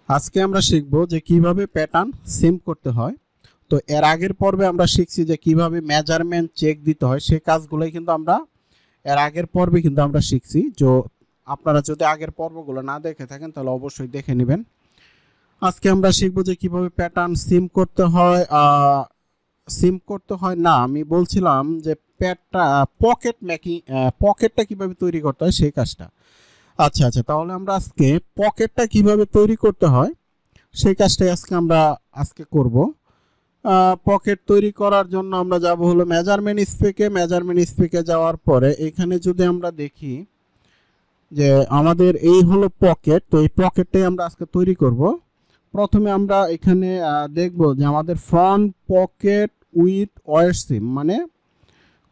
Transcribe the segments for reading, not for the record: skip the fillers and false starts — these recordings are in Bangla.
আজকে আমরা শিখব যে কিভাবে প্যাটার্ন সিম করতে হয়। তো এর আগের পর্বে আমরা শিখছি যে কিভাবে মেজারমেন্ট চেক দিতে হয়, সেই কাজগুলোই কিন্তু আমরা এর আগের পর্বে কিন্তু আমরা শিখছি। তো আপনারা যদি আগের পর্বগুলো না দেখে থাকেন তাহলে অবশ্যই দেখে নেবেন। আজকে আমরা শিখব যে কিভাবে প্যাটার্ন সিম করতে হয়। না, আমি বলছিলাম যে পকেটটা কিভাবে তৈরি করতে হয় সেই কাজটা। আচ্ছা, তাহলে আমরা আজকে পকেটটা কিভাবে তৈরি করতে হয় সেই কাজটাই আজকে করব। পকেট তৈরি করার জন্য আমরা যাব হলো মেজারমেন্ট স্পেকে যাওয়ার পরে এখানে যদি আমরা দেখি যে আমাদের এই হলো পকেট, তো এই পকেটটাই আমরা আজকে তৈরি করব। প্রথমে আমরা এখানে দেখব যে আমাদের ফ্রন্ট পকেট উইথ ওয়ার সিম মানে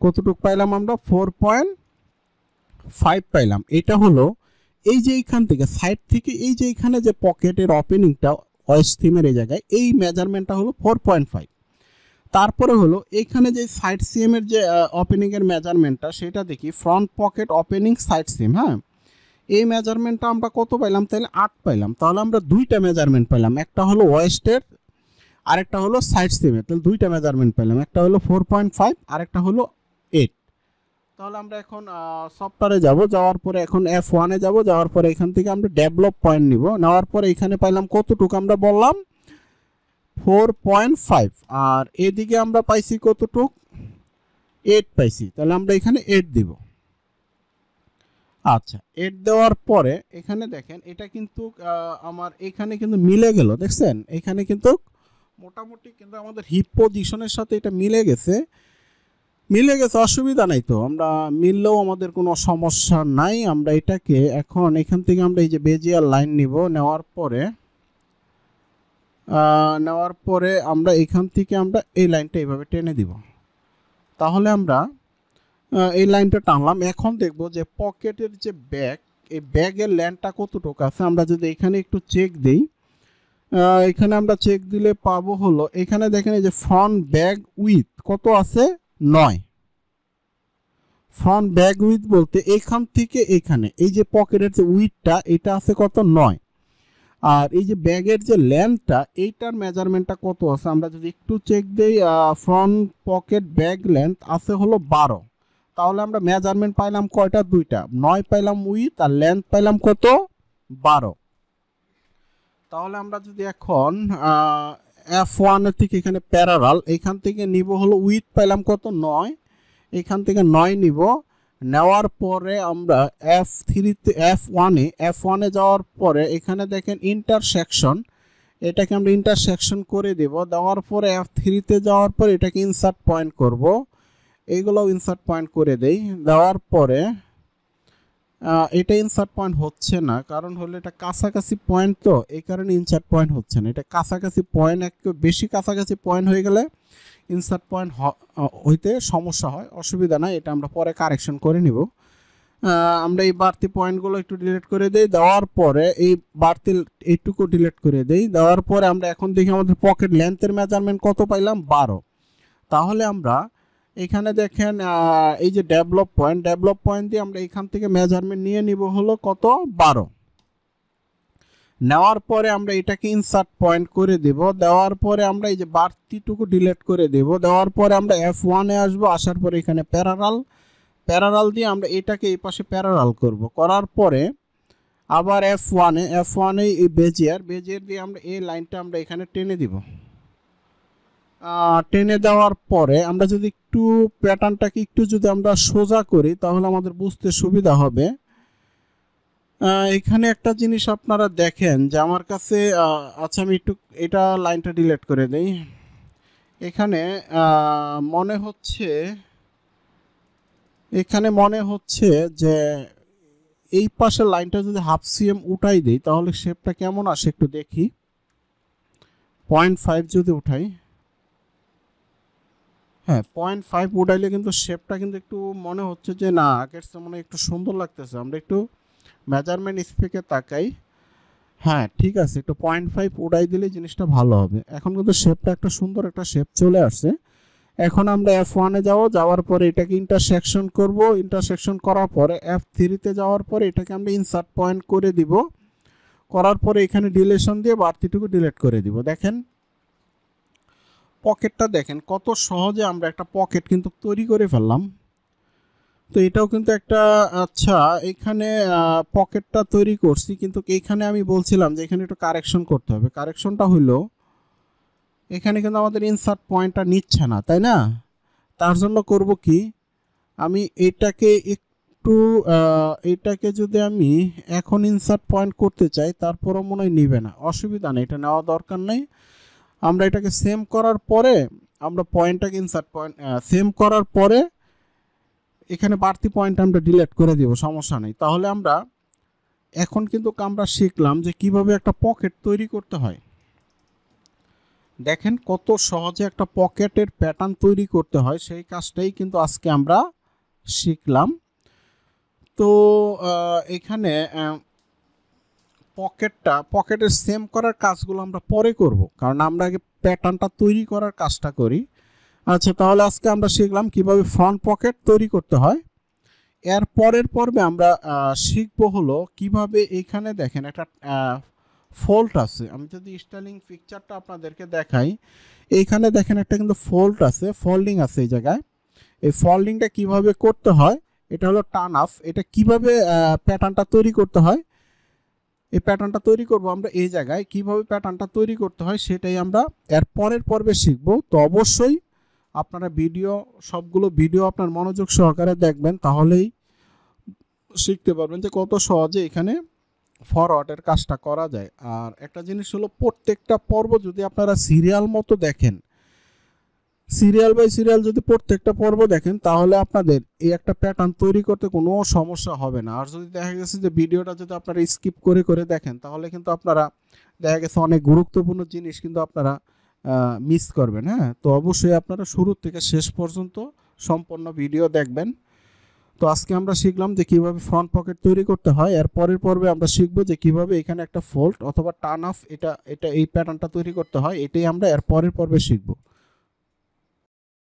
কতটুকু পাইলাম, আমরা 4.5 পাইলাম। এটা হলো এই যে এইখান থেকে সাইড থেকে এই যে এখানে যে পকেটের ওপেনিংটা ওয়েস্ট থিমের এই জায়গায় এই মেজারমেন্টটা হলো 4.5। তারপরে হলো এখানে যে সাইড সিএম এর যে ওপেনিং এর মেজারমেন্টটা সেটা দেখি ফ্রন্ট পকেট ওপেনিং সাইড সিম। হ্যাঁ, এই মেজারমেন্টটা আমরা কত পাইলাম, তাহলে 8 পাইলাম। তাহলে আমরা দুইটা মেজারমেন্ট পাইলাম, একটা হলো ওয়েস্টের আরেকটা হলো সাইড সিমের। তাহলে দুইটা মেজারমেন্ট পেলাম, একটা হলো 4.5 আরেকটা হলো 8। তাহলে আমরা এখন সফটওয়্যারে যাওয়ার পরে এখন F1 যাব, যাওয়ার পরে এখান থেকে আমরা ডেভেলপ পয়েন্ট নিব। নেওয়ার পরে এখানে পাইলাম কতটুকু, আমরা বললাম 4.5, আর এদিকে আমরা পাইছি কতটুকু, 8 পাইছি। তাহলে আমরা এখানে 8 দিব। আচ্ছা, 8 দেওয়ার পরে এখানে দেখেন এটা কিন্তু আমার এখানে কিন্তু মিলে গেল, দেখছেন এখানে কিন্তু মোটামুটি কিন্তু আমাদের হিপ পজিশনের সাথে এটা মিলে গেছে, অসুবিধা নাই। তো আমরা মিললেও আমাদের কোনো সমস্যা নাই। আমরা এটাকে এখন এখান থেকে আমরা এই যে বেজিয়ার লাইন নিব, নেওয়ার পরে আমরা এখান থেকে আমরা এই লাইনটা এইভাবে টেনে দিব। তাহলে আমরা এই লাইনটা টানলাম। এখন দেখব যে পকেটের যে ব্যাগ, এই ব্যাগের ল্যান্ডটা কতটুকু আছে। আমরা যদি এখানে একটু চেক দিই, এখানে আমরা চেক দিলে পাবো হলো এখানে দেখেন এই যে ফ্রন্ট ব্যাগ উইথ কত আছে, 9। ফ্রন্ট ব্যাগ উইথ বলতে এখান থেকে এখানে এই যে পকেটের যে উইথটা এটা আছে কত, 9। আর এই যে ব্যাগের যে লেন্থটা এইটার মেজারমেন্টটা কত আছে, আমরা যদি একটু চেক দেই, ফ্রন্ট পকেট ব্যাগ লেন্থ আছে হলো 12। তাহলে আমরা মেজারমেন্ট পাইলাম কয়টা, দুইটা, 9 পাইলাম উইথ আর লেন্থ পাইলাম কত, 12। তাহলে আমরা যদি এখন F1 এর থেকে এখানে প্যারালাল এখান থেকে নিব হলো উইথ পাইলাম কত, 9, এখান থেকে 9 নিব। নেওয়ার পরে আমরা F1 এ যাওয়ার পরে এখানে দেখেন ইন্টারসেকশন, এটাকে আমরা ইন্টারসেকশন করে দেব। দেওয়ার পরে F3 তে যাওয়ার পরে এটাকে ইনসার্ট পয়েন্ট করব, এইগুলো ইনসার্ট পয়েন্ট করে দেই। দেওয়ার পরে এটা ইনসার্ট পয়েন্ট হচ্ছে না, কারণ হলো এটা কাছাকাছি পয়েন্ট, তো এই কারণে ইনসার্ট পয়েন্ট হচ্ছে না। এটা কাছাকাছি পয়েন্ট, একটু বেশি কাছাকাছি পয়েন্ট হয়ে গেলে ইনসার্ট পয়েন্ট হইতে সমস্যা হয়, অসুবিধা নাই, এটা আমরা পরে কারেকশন করে নিব। আমরা এই বাড়তি পয়েন্টগুলো একটু ডিলিট করে দেই। দেওয়ার পরে এই বাড়তি এইটুকু ডিলিট করে দেই। দেওয়ার পরে আমরা এখন দেখি আমাদের পকেট লেন্থের মেজারমেন্ট কত পাইলাম, 12। তাহলে আমরা এখানে দেখেন এই যে ডেভেলপ পয়েন্ট দিয়ে আমরা এখান থেকে মেজারমেন্ট নিয়ে নিব হলো কত, 12। নেওয়ার পরে আমরা এটাকে ইনসার্ট পয়েন্ট করে দেব। দেওয়ার পরে আমরা এই যে বাড়তিটুকু ডিলিট করে দেব। দেওয়ার পরে আমরা F1 এ আসবো, আসার পরে এখানে প্যারালাল দিয়ে আমরা এটাকে এই পাশে প্যারালাল করব। করার পরে আবার F1 এ এই বেজিয়ার দিয়ে আমরা এই লাইনটা আমরা এখানে টেনে দিব। টেনে দেওয়ার পরে আমরা যদি একটু প্যাটার্নটাকে একটু যদি আমরা সোজা করি তাহলে আমাদের বুঝতে সুবিধা হবে। এখানে একটা জিনিস আপনারা দেখেন যে আমার কাছে আচ্ছা, আমি একটু এটা লাইনটা ডিলিট করে দেই। এখানে মনে হচ্ছে যে এই পাশের লাইনটা যদি হাফ সিএম উঠাই দেই তাহলে শেপটা কেমন আসে একটু দেখি। 0.5 যদি উঠাই, হ্যাঁ 0.5 উঠাইলে কিন্তু শেপটা কিন্তু একটু মনে হচ্ছে যে না, আগের চেয়ে মনে একটু সুন্দর লাগতেছে। আমরা একটু মেজারমেন্ট স্পেকে তাকাই, হ্যাঁ ঠিক আছে, একটু 0.5 উঠাই দিলে জিনিসটা ভালো হবে। এখন কিন্তু শেপটা একটা সুন্দর একটা শেপ চলে আসছে। এখন আমরা F1 এ যাওয়ার পরে এটাকে ইন্টারসেকশন করব। ইন্টারসেকশন করার পরে F3 তে যাওয়ার পরে এটাকে আমরা ইনসার্ট পয়েন্ট করে দিব। করার পরে এখানে ডিলেশন দিয়ে বাড়তিটুকু ডিলিট করে দিব। দেখেন পকেটটা দেখেন কত সহজে আমরা একটা পকেট কিন্তু তৈরি করে ফেললাম। তো এটাও কিন্তু একটা আচ্ছা এখানে পকেটটা তৈরি করছি, কিন্তু এইখানে আমি বলছিলাম যে এখানে একটু কারেকশন করতে হবে। কারেকশনটা হলো এখানে কিন্তু আমাদের ইনসার্ট পয়েন্টটা নিচ্ছে না, তাই না? তার জন্য করব কি, আমি এটাকে যদি আমি এখন ইনসার্ট পয়েন্ট করতে চাই তারপরও মনে হয় নিবে না, অসুবিধা নেই, এটা নেওয়া দরকার নেই। আমরা এটাকে সেম করার পরে আমরা পয়েন্টটাকে ইনসার্ট পয়েন্ট সেম করার পরে এখানে বাড়তি পয়েন্ট আমরা ডিলিট করে দিব, সমস্যা নেই। তাহলে আমরা এখন কিন্তু আমরা শিখলাম যে কিভাবে একটা পকেট তৈরি করতে হয়। দেখেন কত সহজে একটা পকেটের প্যাটার্ন তৈরি করতে হয়, সেই কাজটাই কিন্তু আজকে আমরা শিখলাম। তো এখানে পকেটের সেম করার কাজগুলো আমরা পরে করব, কারণ আমরা আগে প্যাটার্নটা তৈরি করার কাজটা করি। আচ্ছা, তাহলে আজকে আমরা শিখলাম কিভাবে ফ্রন্ট পকেট তৈরি করতে হয়। এর পরের পর্বে আমরা শিখব হলো কিভাবে এখানে দেখেন একটা ফল্ট আছে। আমি যদি স্টাইলিং পিকচারটা আপনাদেরকে দেখাই, এইখানে দেখেন একটা কিন্তু ফল্ট আছে, ফোল্ডিং আছে এই জায়গায়। এই ফোল্ডিংটা কিভাবে করতে হয়, এটা হলো টার্ন অফ। এটা কিভাবে প্যাটার্নটা তৈরি করতে হয়, এই প্যাটার্নটা তৈরি করব আমরা এই জায়গায়। কিভাবে প্যাটার্নটা তৈরি করতে হয় সেটাই আমরা এর পরের পর্বে শিখব। তো অবশ্যই আপনারা সবগুলো ভিডিও আপনার মনোযোগ সহকারে দেখবেন, তাহলেই শিখতে পারবেন যে কত সহজে এখানে ফরওয়ার্ডের কাজটা করা যায়। আর একটা জিনিস হলো, প্রত্যেকটা পর্ব যদি আপনারা সিরিয়াল মতো দেখেন, সিরিয়াল বাই সিরিয়াল যদি প্রত্যেকটা পর্ব দেখেন, তাহলে আপনাদের এই একটা প্যাটার্ন তৈরি করতে কোনো সমস্যা হবে না। আর যদি দেখা গেছে যে ভিডিওটা যদি আপনারা স্কিপ করে করে দেখেন, তাহলে কিন্তু আপনারা দেখা গেছে অনেক গুরুত্বপূর্ণ জিনিস কিন্তু আপনারা মিস করবেন। হ্যাঁ, তো অবশ্যই আপনারা শুরু থেকে শেষ পর্যন্ত সম্পূর্ণ ভিডিও দেখবেন। তো আজকে আমরা শিখলাম যে কিভাবে ফ্রন্ট পকেট তৈরি করতে হয়। এর পরের পর্বে আমরা শিখব যে কিভাবে এখানে একটা ফোল্ড অথবা টার্ন অফ এটা এই প্যাটার্নটা তৈরি করতে হয়। এটাই আমরা এর পরের পর্বে শিখব।